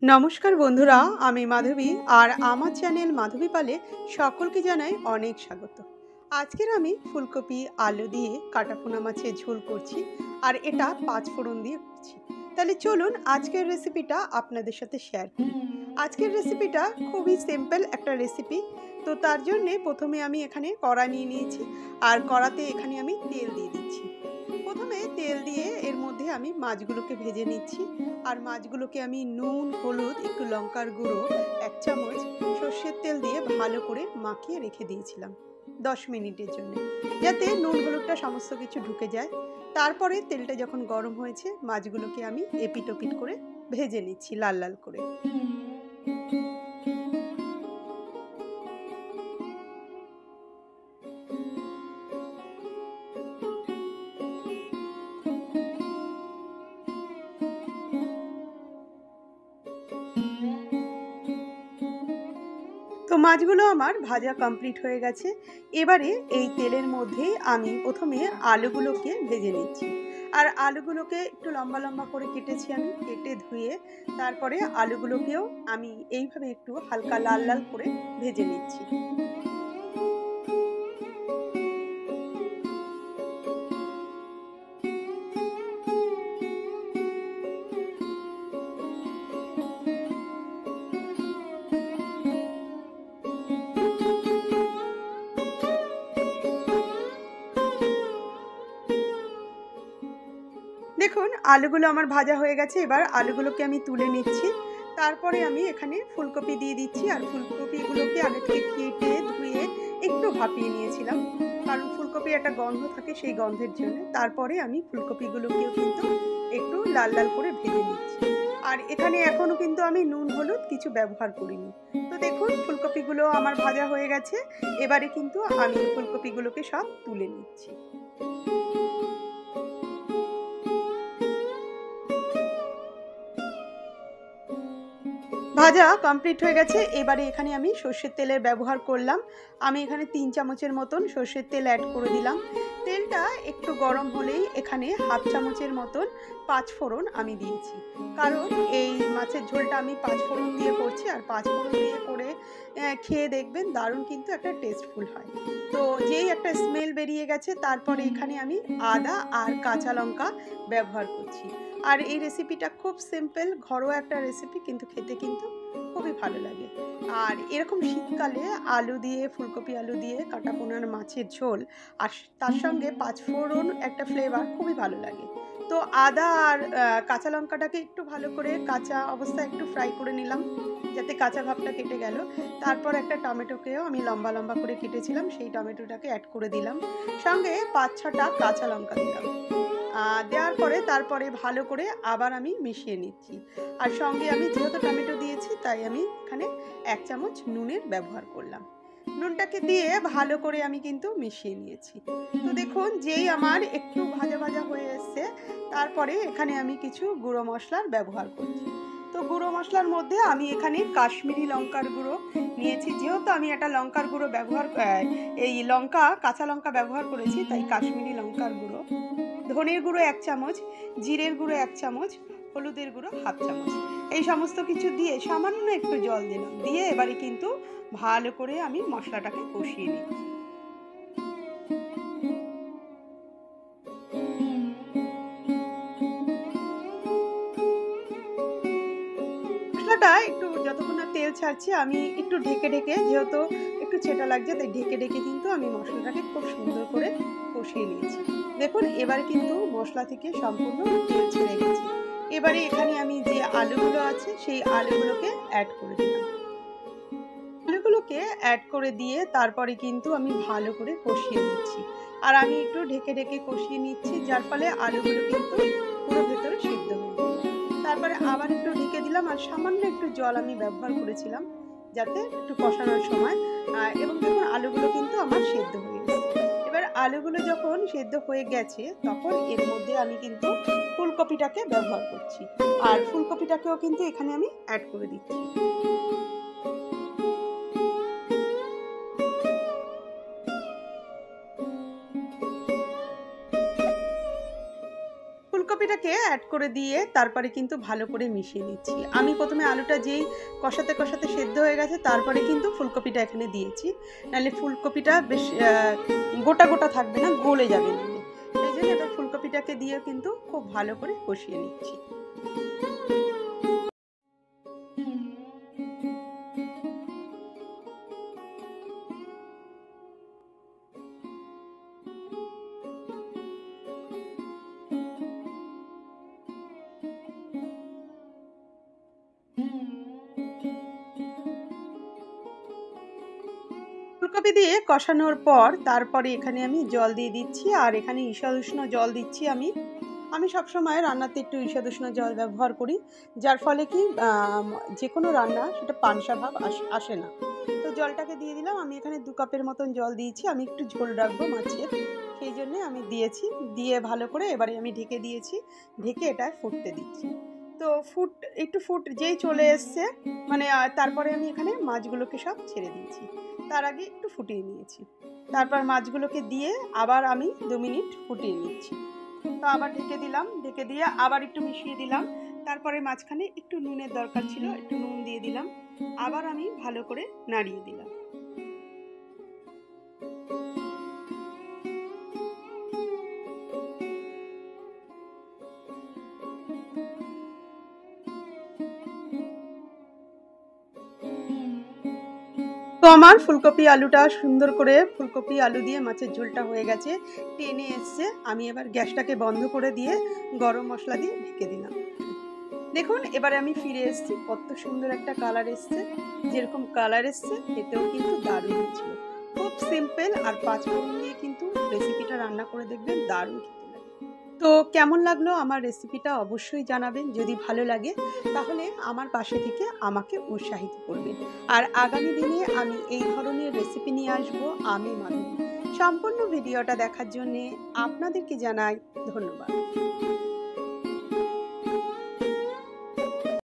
নমস্কার বন্ধুরা, আমি মাধবী আর আমার চ্যানেল মাধবী পালে সকলকে জানাই অনেক স্বাগত। আজকের আমি ফুলকপি আলু দিয়ে কাটাপোনা মাছের ঝোল করছি আর এটা পাঁচফোড়ন দিয়ে করছি। তাহলে চলুন আজকের রেসিপিটা আপনাদের সাথে শেয়ার করি। আজকের রেসিপিটা খুবই সিম্পল একটা রেসিপি। তো তার জন্যে প্রথমে আমি এখানে কড়া নিয়ে নিয়েছি আর কড়াতে এখানে আমি তেল দিয়ে দিচ্ছি। প্রথমে তেল দিয়ে এর মধ্যে আমি মাছগুলোকে ভেজে নিচ্ছি আর মাছগুলোকে আমি নুন হলুদ একটু লঙ্কার গুঁড়ো 1 চামচ সর্ষের তেল দিয়ে ভালো করে মাখিয়ে রেখে দিয়েছিলাম 10 মিনিটের জন্য, যাতে নুন হলুদটা সমস্ত কিছু ঢুকে যায়। তারপরে তেলটা যখন গরম হয়েছে মাছগুলোকে আমি এপিট ওপিট করে ভেজে নিচ্ছি লাল লাল করে। তো মাছগুলো আমার ভাজা কমপ্লিট হয়ে গেছে। এবারে এই তেলের মধ্যে আমি প্রথমে আলুগুলোকে ভেজে নিচ্ছি আর আলুগুলোকে একটু লম্বা লম্বা করে কেটেছি, আমি কেটে ধুয়ে তারপরে আলুগুলোকেও আমি এইভাবে একটু হালকা লাল লাল করে ভেজে নিচ্ছি। দেখুন আলুগুলো আমার ভাজা হয়ে গেছে, এবার আলুগুলোকে আমি তুলে নিচ্ছি। তারপরে আমি এখানে ফুলকপি দিয়ে দিচ্ছি আর ফুলকপিগুলোকে আগে থেকে কেটে ধুয়ে একটু ভাপিয়ে নিয়েছিলাম, কারণ ফুলকপির একটা গন্ধ থাকে, সেই গন্ধের জন্য। তারপরে আমি ফুলকপিগুলোকেও কিন্তু একটু লাল লাল করে ভেজে নিচ্ছি আর এখানে এখনও কিন্তু আমি নুন হলুদ কিছু ব্যবহার করিনি। তো দেখুন ফুলকপিগুলো আমার ভাজা হয়ে গেছে, এবারে কিন্তু আমি ফুলকপিগুলোকে সব তুলে নিচ্ছি। ভাজা কমপ্লিট হয়ে গেছে। এবারে এখানে আমি সর্ষের তেলের ব্যবহার করলাম। আমি এখানে 3 চামচের মতন সর্ষের তেল অ্যাড করে দিলাম। তেলটা একটু গরম হলেই এখানে 1/2 চামচের মতন পাঁচফোড়ন আমি দিয়েছি, কারণ এই মাছের ঝোলটা আমি পাঁচফোড়ন দিয়ে করছি আর পাঁচফোড়ন দিয়ে করে খেয়ে দেখবেন দারুণ কিন্তু একটা টেস্টফুল হয়। তো যেই একটা স্মেল বেরিয়ে গেছে তারপরে এখানে আমি আদা আর কাঁচা লঙ্কা ব্যবহার করছি। আর এই রেসিপিটা খুব সিম্পল, ঘরোয়া একটা রেসিপি, কিন্তু খেতে কিন্তু খুবই ভালো লাগে। আর এরকম শীতকালে আলু দিয়ে ফুলকপি আলু দিয়ে কাটাপোনার মাছের ঝোল আর তার সঙ্গে পাঁচফোড়ন একটা ফ্লেভার খুবই ভালো লাগে। তো আদা আর কাঁচা লঙ্কাটাকে একটু ভালো করে কাঁচা অবস্থায় একটু ফ্রাই করে নিলাম, যাতে কাঁচা ভাবটা কেটে গেল। তারপর একটা টমেটোকেও আমি লম্বা লম্বা করে কেটেছিলাম, সেই টমেটোটাকে অ্যাড করে দিলাম, সঙ্গে 5-6টা কাঁচা লঙ্কা দিলাম। দেওয়ার পরে তারপরে ভালো করে আবার আমি মিশিয়ে নিচ্ছি। আর সঙ্গে আমি যেহেতু টমেটো দিয়েছি তাই আমি এখানে 1 চামচ নুনের ব্যবহার করলাম। নুনটাকে দিয়ে ভালো করে আমি কিন্তু মিশিয়ে নিয়েছি। তো দেখুন যেই আমার একটু ভাজা ভাজা হয়ে এসছে তারপরে এখানে আমি কিছু গুঁড়ো মশলার ব্যবহার করছি। তো গুঁড়ো মশলার মধ্যে আমি এখানে কাশ্মীরি লঙ্কার গুঁড়ো নিয়েছি, যেহেতু আমি একটা লঙ্কার গুঁড়ো ব্যবহার এই লঙ্কা কাঁচা লঙ্কা ব্যবহার করেছি তাই কাশ্মীরি লঙ্কার গুঁড়ো, ধনের গুঁড়ো 1 চামচ, জিরের গুঁড়ো 1 চামচ, হলুদের গুঁড়ো 1/2 চামচ, এই সমস্ত কিছু দিয়ে সামান্য একটু জল দিলাম, দিয়ে এবারে কিন্তু ভালো করে আমি মশলাটাকে কষিয়ে নিচ্ছি। মশলাটা একটু যতক্ষণ না তেল ছাড়ছে আমি একটু ঢেকে ঢেকে, যেহেতু একটু ছেটা লাগছে তাই ঢেকে ঢেকে কিন্তু আমি মশলাটাকে খুব সুন্দর করে কষিয়ে নিয়েছি। দেখুন এবার কিন্তু মশলা থেকে সম্পূর্ণ তেল ছেড়ে গেছে। এবারে এখানে আমি যে আলুগুলো আছে সেই আলুগুলোকে অ্যাড করে দিলাম। আলুগুলোকে অ্যাড করে দিয়ে তারপরে কিন্তু আমি ভালো করে কষিয়ে নিচ্ছি আর আমি একটু ঢেকে ঢেকে কষিয়ে নিচ্ছি, যার ফলে আলুগুলো কিন্তু পুরো ভেতরে সিদ্ধ হয়ে যাবে। তারপরে আবার একটু ঢেকে দিলাম আর সামান্য একটু জল আমি ব্যবহার করেছিলাম যাতে একটু কষানোর সময়, এবং দেখুন আলুগুলো কিন্তু আমার সেদ্ধ হয়ে গেছে। এবার আলুগুলো যখন সেদ্ধ হয়ে গেছে তখন এর মধ্যে আমি কিন্তু ফুলকপিটাকে ব্যবহার করছি আর ফুলকপিটাকেও কিন্তু এখানে আমি অ্যাড করে দিচ্ছি। ফুলকপিটা ফুলকপিটাকে অ্যাড করে দিয়ে তারপরে কিন্তু ভালো করে মিশিয়ে নিচ্ছি। আমি প্রথমে আলুটা যেই কষাতে কষাতে সেদ্ধ হয়ে গেছে তারপরে কিন্তু ফুলকপিটা এখানে দিয়েছি, নাহলে ফুলকপিটা বেশ গোটা গোটা থাকবে না, গলে যাবে না। সেই জন্য এবার ফুলকপিটাকে দিয়ে কিন্তু খুব ভালো করে কষিয়ে নিচ্ছি। ফুলকপি দিয়ে কষানোর পর তারপরে এখানে আমি জল দিয়ে দিচ্ছি, আর এখানে ঈষদুষ্ণ জল দিচ্ছি। আমি সবসময় রান্নাতে একটু ঈষদুষ্ণ জল ব্যবহার করি, যার ফলে কি যে কোনো রান্না সেটা পানসা ভাব আসে না। তো জলটাকে দিয়ে দিলাম। আমি এখানে 2 কাপের মতন জল দিয়েছি। আমি একটু ঝোল রাখবো মাছের, সেই জন্য আমি দিয়েছি। দিয়ে ভালো করে এবারে আমি ঢেকে দিয়েছি, ঢেকে এটা ফুটতে দিচ্ছি। তো একটু যেই চলে এসছে মানে তারপরে আমি এখানে মাছগুলোকে সব ছেড়ে দিয়েছি। তার আগে একটু ফুটিয়ে নিয়েছি, তারপর মাছগুলোকে দিয়ে আবার আমি 2 মিনিট ফুটিয়ে নিচ্ছি। তো আবার ঢেকে দিলাম, ঢেকে দিয়ে আবার একটু মিশিয়ে দিলাম। তারপরে মাঝখানে একটু নুনের দরকার ছিল, একটু নুন দিয়ে দিলাম। আবার আমি ভালো করে নাড়িয়ে দিলাম। তো আমার ফুলকপি আলুটা সুন্দর করে ফুলকপি আলু দিয়ে মাছের ঝোলটা হয়ে গেছে, টেনে এসছে। আমি এবার গ্যাসটাকে বন্ধ করে দিয়ে গরম মশলা দিয়ে ঢেকে দিলাম। দেখুন এবারে আমি ফিরে এসেছি, কত সুন্দর একটা কালার এসছে। যেরকম কালার এসছে খেতেও কিন্তু দারুণ হয়েছিল। খুব সিম্পল, আর 5 ফোড়ন দিয়ে কিন্তু রেসিপিটা রান্না করে দেখবেন, দারুণ খেতে লাগে। তো কেমন লাগলো আমার রেসিপিটা অবশ্যই জানাবেন। যদি ভালো লাগে তাহলে আমার পাশে থেকে আমাকে উৎসাহিত করবেন। আর আগামী দিনে আমি এই ধরনের রেসিপি নিয়ে আসবো আমি মাধবী। সম্পূর্ণ ভিডিওটা দেখার জন্যে আপনাদেরকে জানাই ধন্যবাদ।